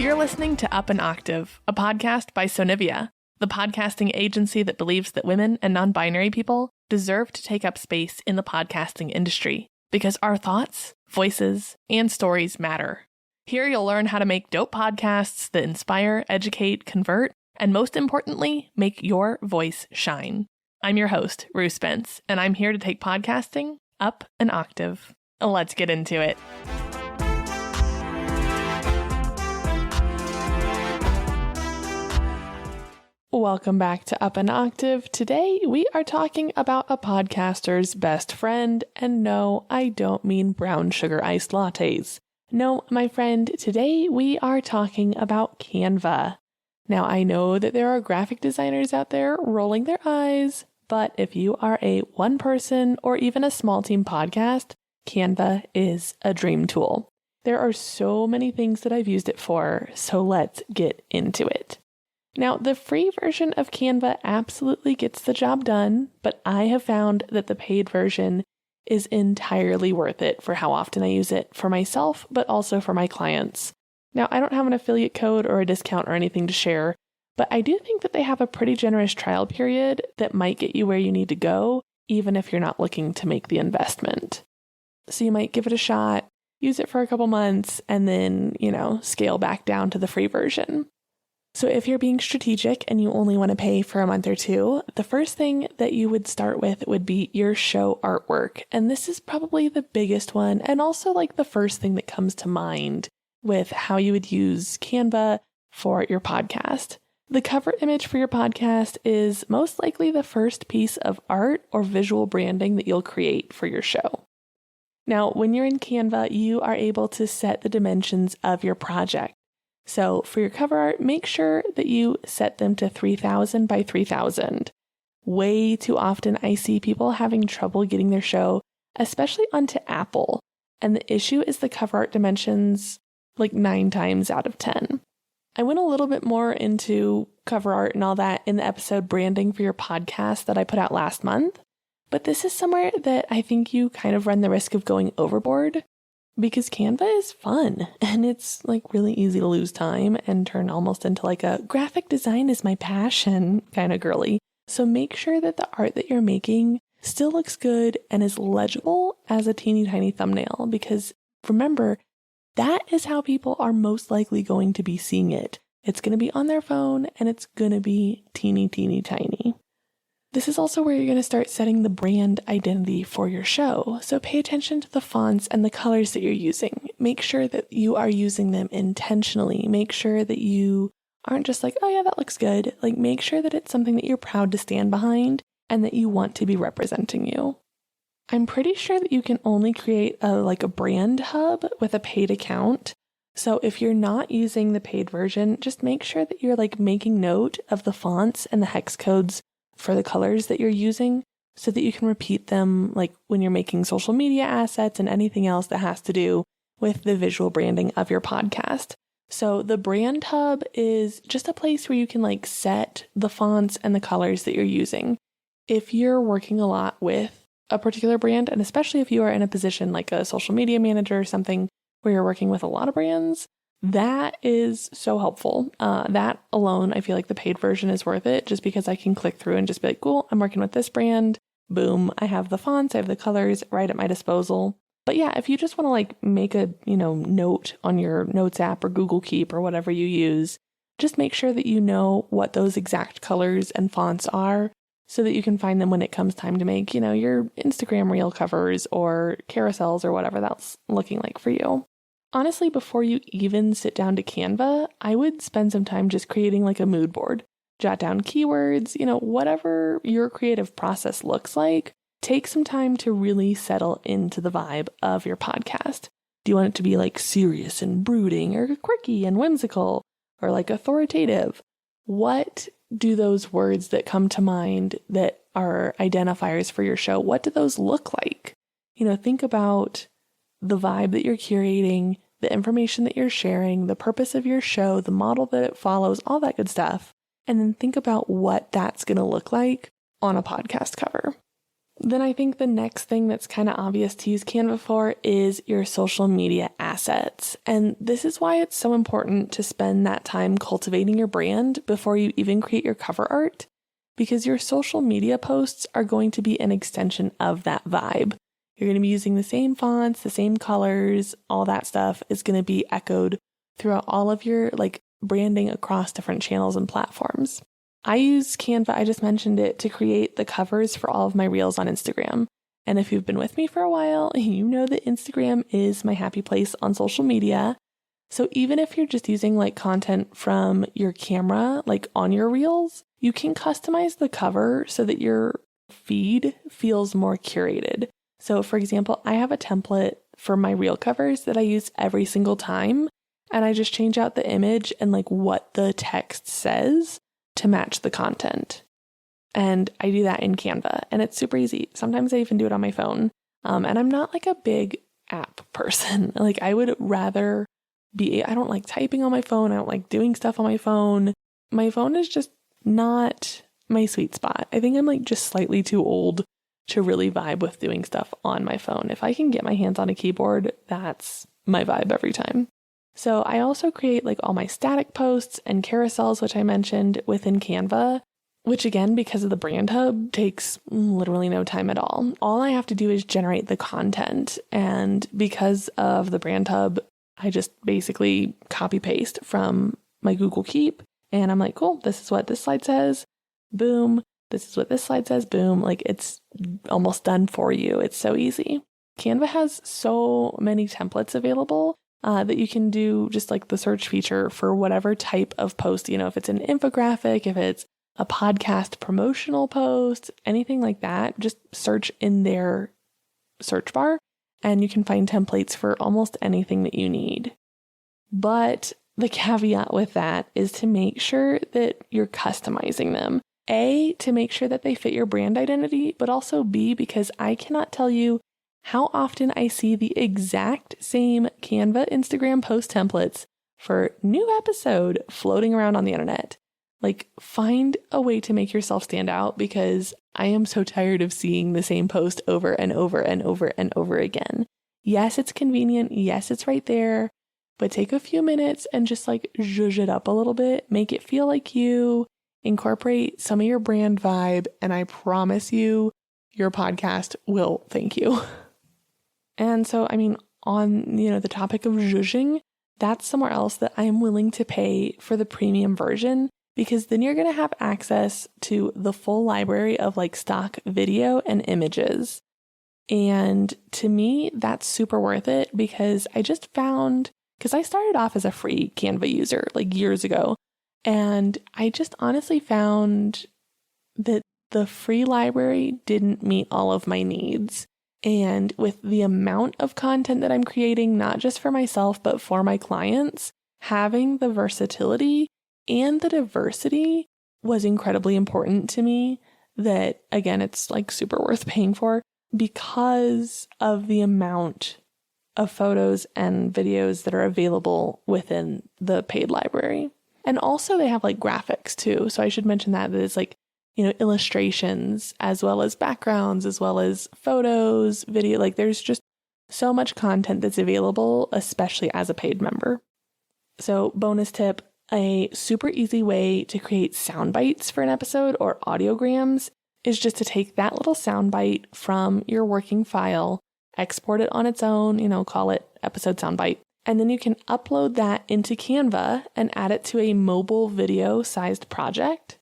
You're listening to Up an Octave, a podcast by Sonivia, the podcasting agency that believes that women and non-binary people deserve to take up space in the podcasting industry because our thoughts, voices, and stories matter. Here you'll learn how to make dope podcasts that inspire, educate, convert, and most importantly, make your voice shine. I'm your host, Rue Spence, and I'm here to take podcasting up an octave. Let's get into it. Welcome back to Up an Octave. Today, we are talking about a podcaster's best friend. And no, I don't mean brown sugar iced lattes. No, my friend, today we are talking about Canva. Now, I know that there are graphic designers out there rolling their eyes, but if you are a one-person or even a small team podcast, Canva is a dream tool. There are so many things that I've used it for, so let's get into it. Now, the free version of Canva absolutely gets the job done, but I have found that the paid version is entirely worth it for how often I use it for myself, but also for my clients. Now, I don't have an affiliate code or a discount or anything to share, but I do think that they have a pretty generous trial period that might get you where you need to go, even if you're not looking to make the investment. So you might give it a shot, use it for a couple months, and then, scale back down to the free version. So if you're being strategic and you only want to pay for a month or two, the first thing that you would start with would be your show artwork. And this is probably the biggest one and also like the first thing that comes to mind with how you would use Canva for your podcast. The cover image for your podcast is most likely the first piece of art or visual branding that you'll create for your show. Now, when you're in Canva, you are able to set the dimensions of your project. So for your cover art, make sure that you set them to 3000 by 3000. Way too often I see people having trouble getting their show, especially onto Apple. And the issue is the cover art dimensions like 9 times out of 10. I went a little bit more into cover art and all that in the episode Branding for Your Podcast that I put out last month. But this is somewhere that I think you kind of run the risk of going overboard. Because Canva is fun and it's like really easy to lose time and turn almost into like a graphic design is my passion kind of girly. So make sure that the art that you're making still looks good and is legible as a teeny tiny thumbnail. Because remember, that is how people are most likely going to be seeing it. It's going to be on their phone and it's going to be teeny tiny. This is also where you're going to start setting the brand identity for your show. So pay attention to the fonts and the colors that you're using. Make sure that you are using them intentionally. Make sure that you aren't just like, oh yeah, that looks good. Like make sure that it's something that you're proud to stand behind and that you want to be representing you. I'm pretty sure that you can only create a brand hub with a paid account. So if you're not using the paid version, just make sure that you're making note of the fonts and the hex codes for the colors that you're using so that you can repeat them when you're making social media assets and anything else that has to do with the visual branding of your podcast. So the brand hub is just a place where you can set the fonts and the colors that you're using. If you're working a lot with a particular brand, and especially if you are in a position like a social media manager or something where you're working with a lot of brands, that is so helpful. That alone, I feel like the paid version is worth it just because I can click through and just be like, cool, I'm working with this brand. Boom. I have the fonts, I have the colors right at my disposal. But yeah, if you just want to make a, note on your notes app or Google Keep or whatever you use, just make sure that you know what those exact colors and fonts are so that you can find them when it comes time to make, your Instagram reel covers or carousels or whatever that's looking like for you. Honestly, before you even sit down to Canva, I would spend some time just creating a mood board. Jot down keywords, whatever your creative process looks like. Take some time to really settle into the vibe of your podcast. Do you want it to be serious and brooding or quirky and whimsical or authoritative? What do those words that come to mind that are identifiers for your show, what do those look like? Think about the vibe that you're curating, the information that you're sharing, the purpose of your show, the model that it follows, all that good stuff. And then think about what that's going to look like on a podcast cover. Then I think the next thing that's kind of obvious to use Canva for is your social media assets. And this is why it's so important to spend that time cultivating your brand before you even create your cover art, because your social media posts are going to be an extension of that vibe. You're going to be using the same fonts, the same colors, all that stuff is going to be echoed throughout all of your branding across different channels and platforms. I use Canva, I just mentioned it, to create the covers for all of my reels on Instagram. And if you've been with me for a while, you know that Instagram is my happy place on social media. So even if you're just using content from your camera, on your reels, you can customize the cover so that your feed feels more curated. So for example, I have a template for my reel covers that I use every single time. And I just change out the image and what the text says to match the content. And I do that in Canva, and it's super easy. Sometimes I even do it on my phone. And I'm not a big app person. I would rather I don't like typing on my phone. I don't like doing stuff on my phone. My phone is just not my sweet spot. I think I'm just slightly too old to really vibe with doing stuff on my phone. If I can get my hands on a keyboard, that's my vibe every time. So I also create all my static posts and carousels, which I mentioned within Canva, which again, because of the brand hub, takes literally no time at all. All I have to do is generate the content. And because of the brand hub, I just basically copy paste from my Google Keep. And I'm like, cool, this is what this slide says. Boom. This is what this slide says. Boom. It's almost done for you. It's so easy. Canva has so many templates available that you can do just the search feature for whatever type of post, if it's an infographic, if it's a podcast promotional post, anything like that, just search in their search bar and you can find templates for almost anything that you need. But the caveat with that is to make sure that you're customizing them. A, to make sure that they fit your brand identity, but also B, because I cannot tell you how often I see the exact same Canva Instagram post templates for new episode floating around on the internet. Find a way to make yourself stand out, because I am so tired of seeing the same post over and over and over and over again. Yes, it's convenient. Yes, it's right there. But take a few minutes and just zhuzh it up a little bit. Make it feel like you. Incorporate some of your brand vibe. And I promise you, your podcast will thank you. And so, on, the topic of zhuzhing, that's somewhere else that I am willing to pay for the premium version, because then you're going to have access to the full library of stock video and images. And to me, that's super worth it, because I just found, because I started off as a free Canva user years ago, and I just honestly found that the free library didn't meet all of my needs. And with the amount of content that I'm creating, not just for myself, but for my clients, having the versatility and the diversity was incredibly important to me. That, again, it's super worth paying for because of the amount of photos and videos that are available within the paid library. And also they have graphics too. So I should mention that it's illustrations, as well as backgrounds, as well as photos, video. There's just so much content that's available, especially as a paid member. So bonus tip, a super easy way to create sound bites for an episode or audiograms is just to take that little sound bite from your working file, export it on its own, call it episode soundbite. And then you can upload that into Canva and add it to a mobile video sized project.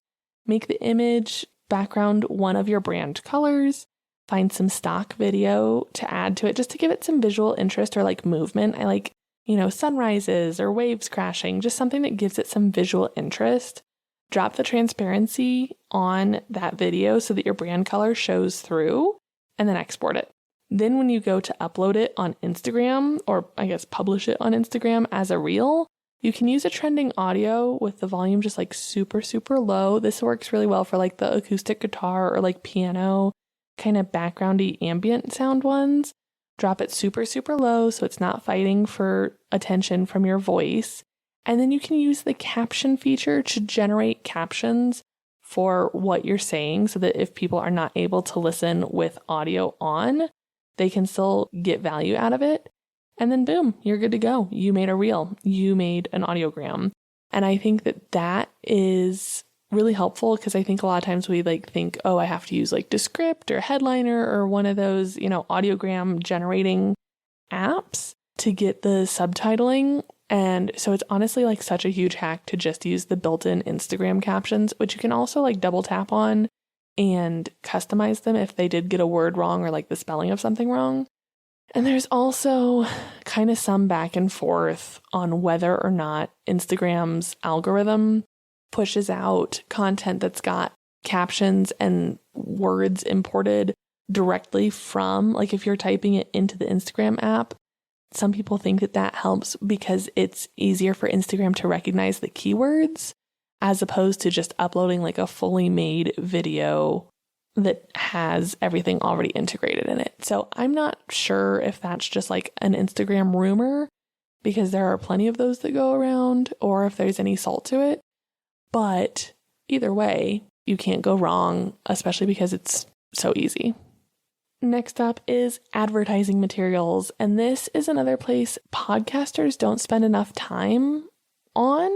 Make the image background one of your brand colors, find some stock video to add to it just to give it some visual interest or movement. I like, sunrises or waves crashing, just something that gives it some visual interest. Drop the transparency on that video so that your brand color shows through, and then export it. Then when you go to upload it on Instagram, or I guess publish it on Instagram as a reel, you can use a trending audio with the volume just super, super low. This works really well for the acoustic guitar or piano kind of backgroundy ambient sound ones. Drop it super, super low so it's not fighting for attention from your voice. And then you can use the caption feature to generate captions for what you're saying so that if people are not able to listen with audio on, they can still get value out of it. And then boom, you're good to go. You made a reel. You made an audiogram. And I think that that is really helpful because I think a lot of times we think, oh, I have to use Descript or Headliner or one of those, audiogram generating apps to get the subtitling. And so it's honestly such a huge hack to just use the built-in Instagram captions, which you can also double tap on and customize them if they did get a word wrong or the spelling of something wrong. And there's also kind of some back and forth on whether or not Instagram's algorithm pushes out content that's got captions and words imported directly from, if you're typing it into the Instagram app. Some people think that that helps because it's easier for Instagram to recognize the keywords as opposed to just uploading a fully made video that has everything already integrated in it. So I'm not sure if that's just an Instagram rumor because there are plenty of those that go around or if there's any salt to it. But either way, you can't go wrong, especially because it's so easy. Next up is advertising materials. And this is another place podcasters don't spend enough time on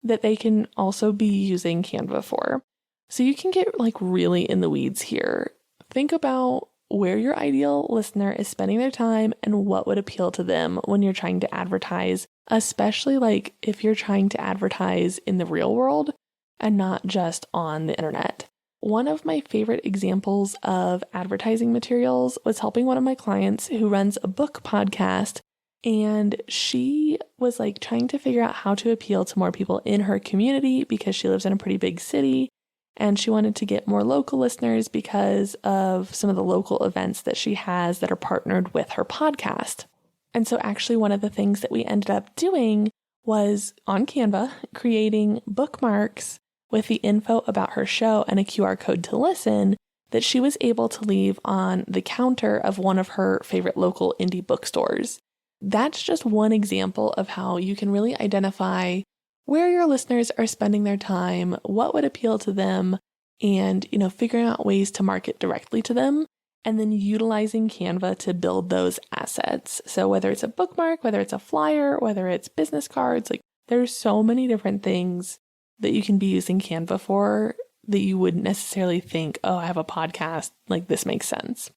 that they can also be using Canva for. So you can get really in the weeds here. Think about where your ideal listener is spending their time and what would appeal to them when you're trying to advertise, especially if you're trying to advertise in the real world and not just on the internet. One of my favorite examples of advertising materials was helping one of my clients who runs a book podcast, and she was trying to figure out how to appeal to more people in her community because she lives in a pretty big city, and she wanted to get more local listeners because of some of the local events that she has that are partnered with her podcast. And so actually one of the things that we ended up doing was on Canva creating bookmarks with the info about her show and a QR code to listen that she was able to leave on the counter of one of her favorite local indie bookstores. That's just one example of how you can really identify where your listeners are spending their time, what would appeal to them, and, figuring out ways to market directly to them, and then utilizing Canva to build those assets. So whether it's a bookmark, whether it's a flyer, whether it's business cards, there's so many different things that you can be using Canva for that you wouldn't necessarily think, oh, I have a podcast, this makes sense.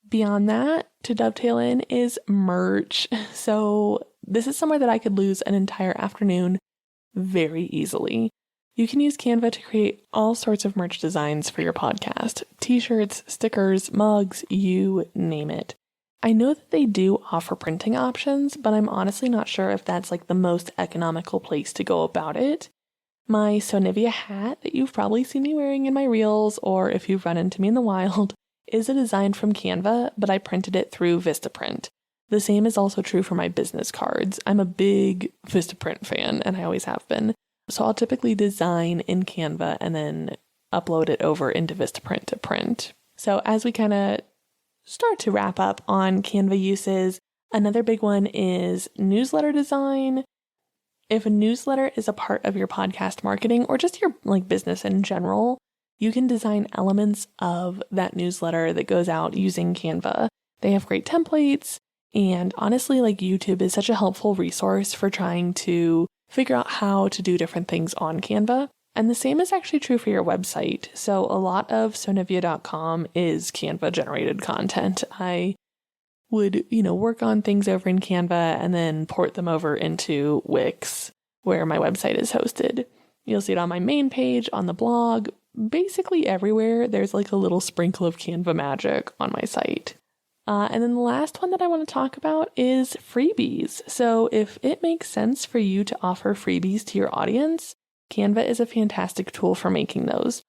Beyond that, to dovetail in is merch. So this is somewhere that I could lose an entire afternoon very easily. You can use Canva to create all sorts of merch designs for your podcast. T-shirts, stickers, mugs, you name it. I know that they do offer printing options, but I'm honestly not sure if that's the most economical place to go about it. My Sonivia hat that you've probably seen me wearing in my reels, or if you've run into me in the wild, is a design from Canva, but I printed it through Vistaprint. The same is also true for my business cards. I'm a big Vistaprint fan, and I always have been. So I'll typically design in Canva and then upload it over into Vistaprint to print. So as we kind of start to wrap up on Canva uses, another big one is newsletter design. If a newsletter is a part of your podcast marketing or just your business in general, you can design elements of that newsletter that goes out using Canva. They have great templates, and honestly, YouTube is such a helpful resource for trying to figure out how to do different things on Canva. And the same is actually true for your website. So a lot of sonivia.com is Canva generated content. I would, work on things over in Canva and then port them over into Wix, where my website is hosted. You'll see it on my main page, on the blog, basically everywhere. There's a little sprinkle of Canva magic on my site. And then the last one that I want to talk about is freebies. So if it makes sense for you to offer freebies to your audience, Canva is a fantastic tool for making those.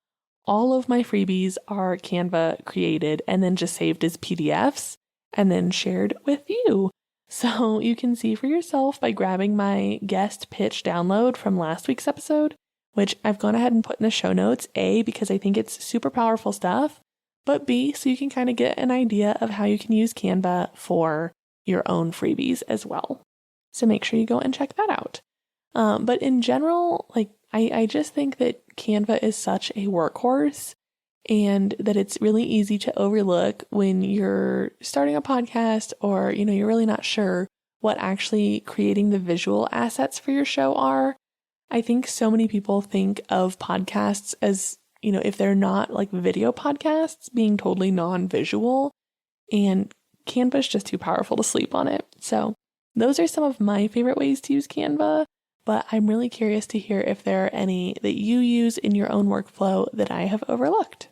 All of my freebies are Canva created and then just saved as PDFs and then shared with you. So you can see for yourself by grabbing my guest pitch download from last week's episode, which I've gone ahead and put in the show notes, A, because I think it's super powerful stuff, but B, so you can kind of get an idea of how you can use Canva for your own freebies as well. So make sure you go and check that out. But in general, I just think that Canva is such a workhorse and that it's really easy to overlook when you're starting a podcast or, you're really not sure what actually creating the visual assets for your show are. I think so many people think of podcasts as, if they're not like video podcasts, being totally non-visual, and Canva's just too powerful to sleep on it. So those are some of my favorite ways to use Canva, but I'm really curious to hear if there are any that you use in your own workflow that I have overlooked.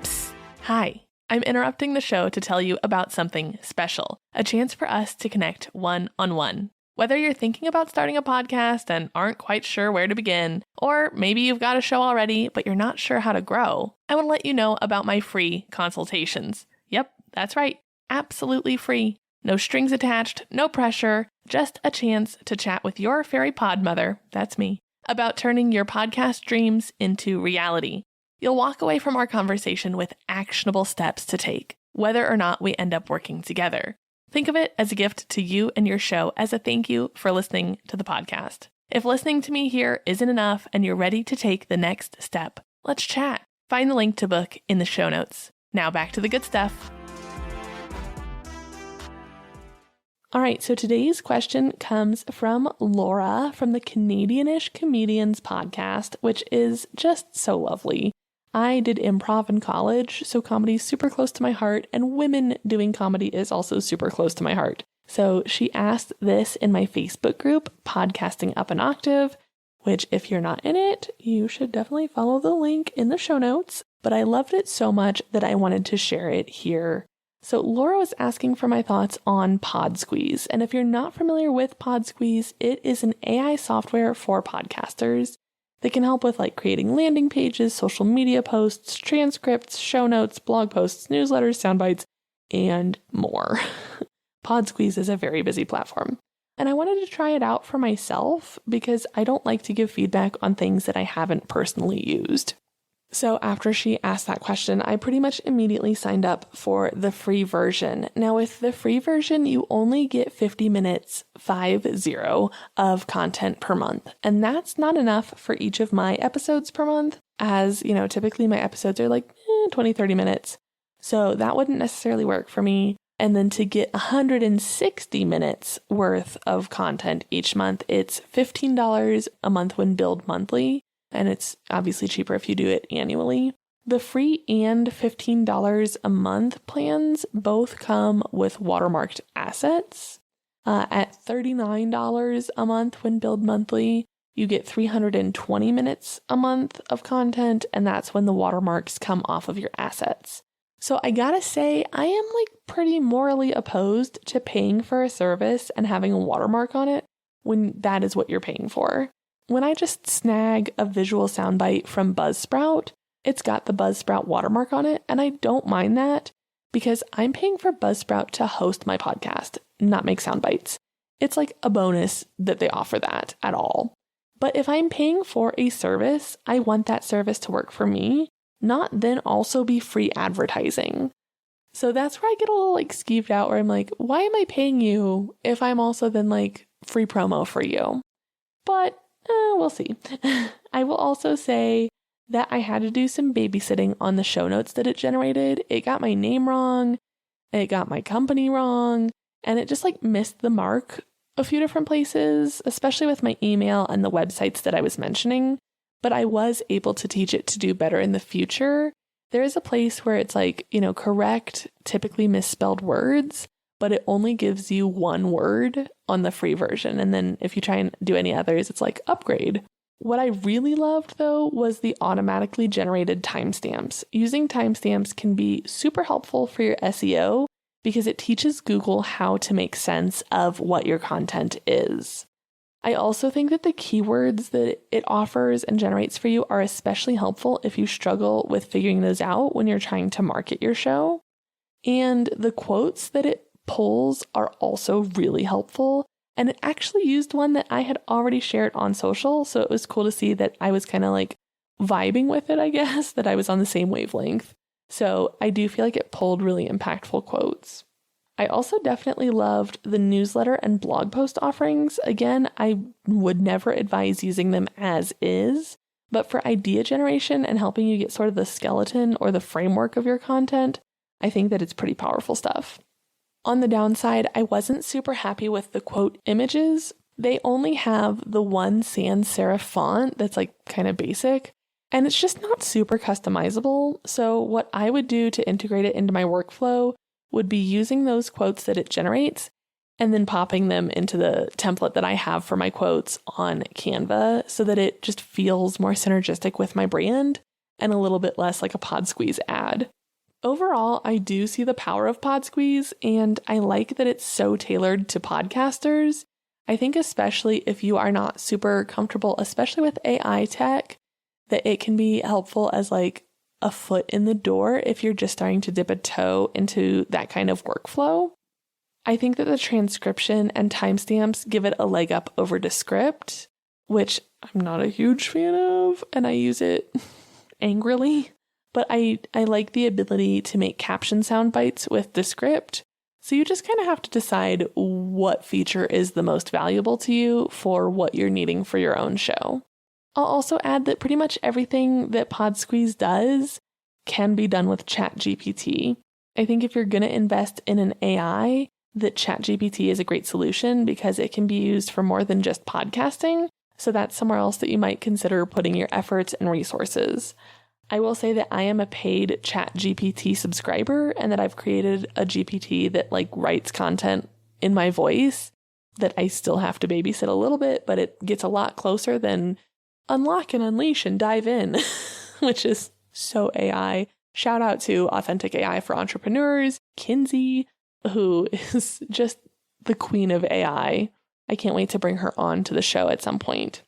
Psst. Hi, I'm interrupting the show to tell you about something special, a chance for us to connect one-on-one. Whether you're thinking about starting a podcast and aren't quite sure where to begin, or maybe you've got a show already, but you're not sure how to grow, I want to let you know about my free consultations. Yep, that's right. Absolutely free. No strings attached, no pressure, just a chance to chat with your fairy pod mother, that's me, about turning your podcast dreams into reality. You'll walk away from our conversation with actionable steps to take, whether or not we end up working together. Think of it as a gift to you and your show as a thank you for listening to the podcast. If listening to me here isn't enough and you're ready to take the next step, let's chat. Find the link to book in the show notes. Now back to the good stuff. All right, so today's question comes from Laura from the Canadianish Comedians podcast, which is just so lovely. I did improv in college, so comedy is super close to my heart, and women doing comedy is also super close to my heart. So she asked this in my Facebook group, Podcasting Up an Octave, which if you're not in it, you should definitely follow the link in the show notes. But I loved it so much that I wanted to share it here. So Laura was asking for my thoughts on PodSqueeze. And if you're not familiar with PodSqueeze, it is an AI software for podcasters. They can help with like creating landing pages, social media posts, transcripts, show notes, blog posts, newsletters, sound bites, and more. PodSqueeze is a very busy platform. And I wanted to try it out for myself because I don't like to give feedback on things that I haven't personally used. So after she asked that question, I pretty much immediately signed up for the free version. Now with the free version, you only get 50 minutes, 50, of content per month. And that's not enough for each of my episodes per month, as, typically my episodes are like 20, 30 minutes. So that wouldn't necessarily work for me. And then to get 160 minutes worth of content each month, it's $15 a month when billed monthly. And it's obviously cheaper if you do it annually. The free and $15 a month plans both come with watermarked assets. At $39 a month when billed monthly, you get 320 minutes a month of content, and that's when the watermarks come off of your assets. So I gotta say, I am pretty morally opposed to paying for a service and having a watermark on it when that is what you're paying for. When I just snag a visual soundbite from Buzzsprout, it's got the Buzzsprout watermark on it, and I don't mind that because I'm paying for Buzzsprout to host my podcast, not make soundbites. It's like a bonus that they offer that at all. But if I'm paying for a service, I want that service to work for me, not then also be free advertising. So that's where I get a little skeeved out where I'm like, why am I paying you if I'm also then free promo for you? But we'll see. I will also say that I had to do some babysitting on the show notes that it generated. It got my name wrong, it got my company wrong, and it just missed the mark a few different places, especially with my email and the websites that I was mentioning. But I was able to teach it to do better in the future. There is a place where it's correct, typically misspelled words, but it only gives you one word on the free version. And then if you try and do any others, it's upgrade. What I really loved though was the automatically generated timestamps. Using timestamps can be super helpful for your SEO because it teaches Google how to make sense of what your content is. I also think that the keywords that it offers and generates for you are especially helpful if you struggle with figuring those out when you're trying to market your show. And the quotes that it polls are also really helpful, and it actually used one that I had already shared on social, so it was cool to see that I was kind of vibing with it, I guess, that I was on the same wavelength. So I do feel like it pulled really impactful quotes. I also definitely loved the newsletter and blog post offerings. Again, I would never advise using them as is, but for idea generation and helping you get sort of the skeleton or the framework of your content, I think that it's pretty powerful stuff. On the downside, I wasn't super happy with the quote images. They only have the one sans serif font that's like kind of basic, and it's just not super customizable. So what I would do to integrate it into my workflow would be using those quotes that it generates and then popping them into the template that I have for my quotes on Canva so that it just feels more synergistic with my brand and a little bit less like a PodSqueeze ad. Overall, I do see the power of PodSqueeze, and I like that it's so tailored to podcasters. I think especially if you are not super comfortable, especially with AI tech, that it can be helpful as like a foot in the door if you're just starting to dip a toe into that kind of workflow. I think that the transcription and timestamps give it a leg up over Descript, which I'm not a huge fan of, and I use it angrily. But I like the ability to make caption sound bites with Descript. So you just kind of have to decide what feature is the most valuable to you for what you're needing for your own show. I'll also add that pretty much everything that PodSqueeze does can be done with ChatGPT. I think if you're going to invest in an AI, that ChatGPT is a great solution because it can be used for more than just podcasting. So that's somewhere else that you might consider putting your efforts and resources. I will say that I am a paid ChatGPT subscriber and that I've created a GPT that like writes content in my voice that I still have to babysit a little bit, but it gets a lot closer than unlock and unleash and dive in, which is so AI. Shout out to Authentic AI for Entrepreneurs, Kinsey, who is just the queen of AI. I can't wait to bring her on to the show at some point.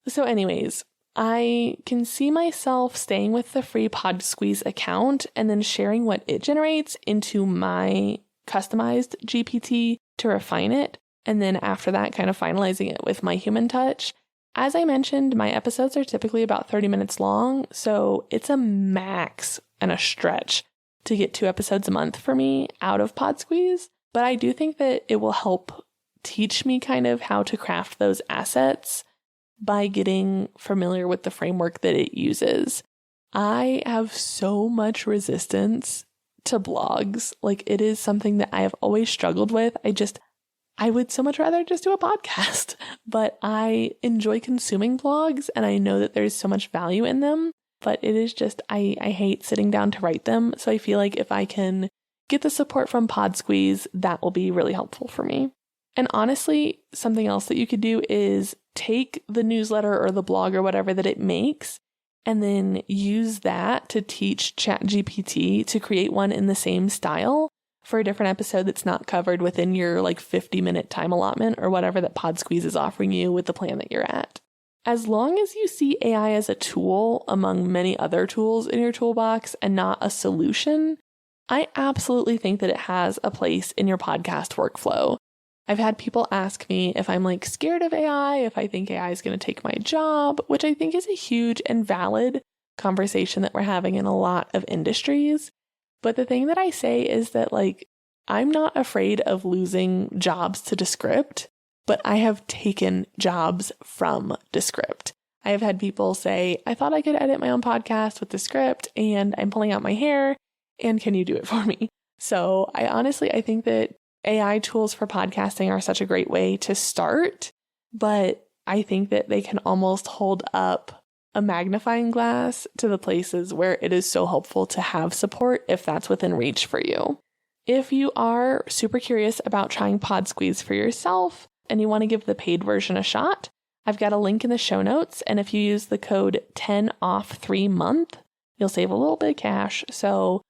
So anyways, I can see myself staying with the free PodSqueeze account and then sharing what it generates into my customized GPT to refine it. And then after that, kind of finalizing it with my human touch. As I mentioned, my episodes are typically about 30 minutes long, so it's a max and a stretch to get 2 episodes a month for me out of PodSqueeze. But I do think that it will help teach me kind of how to craft those assets by getting familiar with the framework that it uses. I have so much resistance to blogs. Like, it is something that I have always struggled with. I would so much rather just do a podcast, but I enjoy consuming blogs and I know that there's so much value in them, but it is just, I hate sitting down to write them. So I feel like if I can get the support from PodSqueeze, that will be really helpful for me. And honestly, something else that you could do is take the newsletter or the blog or whatever that it makes and then use that to teach ChatGPT to create one in the same style for a different episode that's not covered within your like 50-minute time allotment or whatever that PodSqueeze is offering you with the plan that you're at. As long as you see AI as a tool among many other tools in your toolbox and not a solution, I absolutely think that it has a place in your podcast workflow. I've had people ask me if I'm like scared of AI, if I think AI is going to take my job, which I think is a huge and valid conversation that we're having in a lot of industries. But the thing that I say is that like, I'm not afraid of losing jobs to Descript, but I have taken jobs from Descript. I have had people say, I thought I could edit my own podcast with Descript and I'm pulling out my hair and can you do it for me? So I think that AI tools for podcasting are such a great way to start, but I think that they can almost hold up a magnifying glass to the places where it is so helpful to have support if that's within reach for you. If you are super curious about trying PodSqueeze for yourself and you want to give the paid version a shot, I've got a link in the show notes, and if you use the code 10off3month, you'll save a little bit of cash. So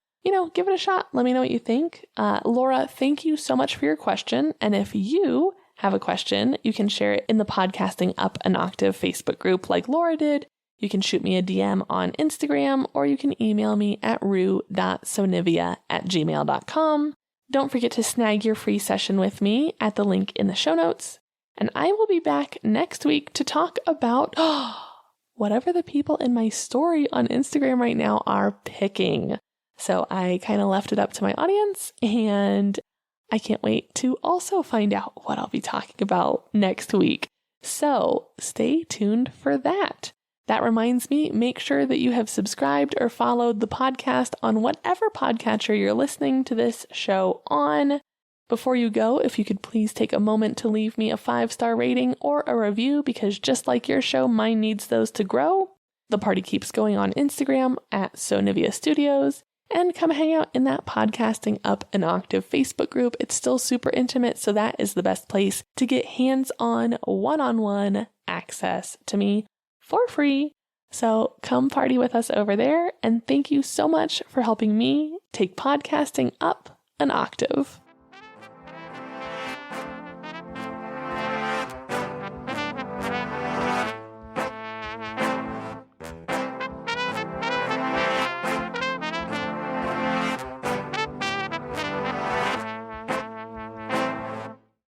give it a shot. Let me know what you think. Laura, thank you so much for your question. And if you have a question, you can share it in the Podcasting Up an Octave Facebook group like Laura did. You can shoot me a DM on Instagram, or you can email me at rue.sonivia@gmail.com. Don't forget to snag your free session with me at the link in the show notes. And I will be back next week to talk about whatever the people in my story on Instagram right now are picking. So I kind of left it up to my audience, and I can't wait to also find out what I'll be talking about next week. So stay tuned for that. That reminds me, make sure that you have subscribed or followed the podcast on whatever podcatcher you're listening to this show on. Before you go, if you could please take a moment to leave me a 5-star rating or a review, because just like your show, mine needs those to grow. The party keeps going on Instagram at Sonivia Studios, and come hang out in that Podcasting Up an Octave Facebook group. It's still super intimate, so that is the best place to get hands-on, one-on-one access to me for free. So come party with us over there, and thank you so much for helping me take podcasting up an octave.